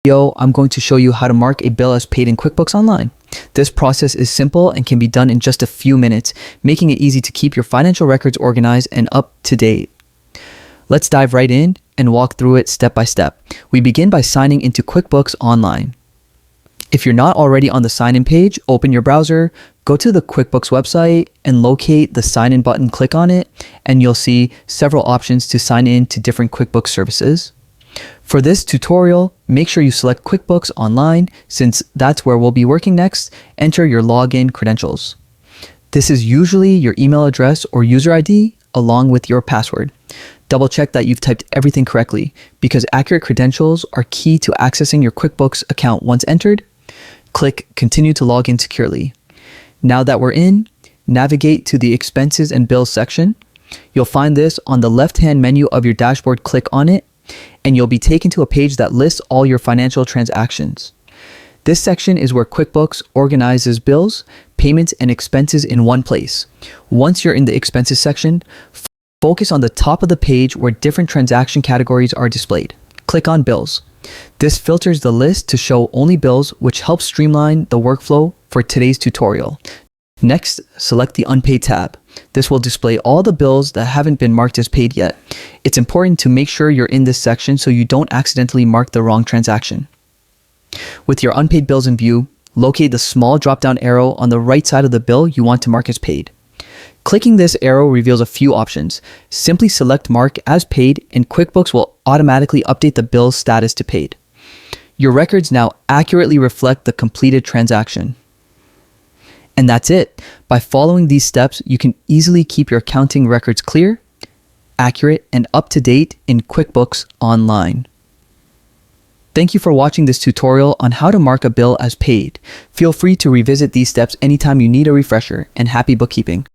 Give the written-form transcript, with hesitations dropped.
I'm going to show you how to mark a bill as paid in QuickBooks Online. This process is simple and can be done in just a few minutes, making it easy to keep your financial records organized and up to date. Let's dive right in and walk through it step by step. We begin by signing into QuickBooks Online. If you're not already on the sign-in page, open your browser, go to the QuickBooks website and locate the sign-in button, click on it, and you'll see several options to sign in to different QuickBooks services. For this tutorial, make sure you select QuickBooks Online since that's where we'll be working next. Enter your login credentials. This is usually your email address or user ID along with your password. Double check that you've typed everything correctly because accurate credentials are key to accessing your QuickBooks account once entered. Click Continue to log in securely. Now that we're in, navigate to the Expenses and Bills section. You'll find this on the left-hand menu of your dashboard. Click on it, and you'll be taken to a page that lists all your financial transactions. This section is where QuickBooks organizes bills, payments, and expenses in one place. Once you're in the Expenses section, focus on the top of the page where different transaction categories are displayed. Click on Bills. This filters the list to show only bills, which helps streamline the workflow for today's tutorial. Next, select the Unpaid tab. This will display all the bills that haven't been marked as paid yet. It's important to make sure you're in this section so you don't accidentally mark the wrong transaction. With your unpaid bills in view, locate the small drop-down arrow on the right side of the bill you want to mark as paid. Clicking this arrow reveals a few options. Simply select Mark as Paid and QuickBooks will automatically update the bill's status to paid. Your records now accurately reflect the completed transaction. And that's it. By following these steps, you can easily keep your accounting records clear, accurate, and up to date in QuickBooks Online. Thank you for watching this tutorial on how to mark a bill as paid. Feel free to revisit these steps anytime you need a refresher, and happy bookkeeping.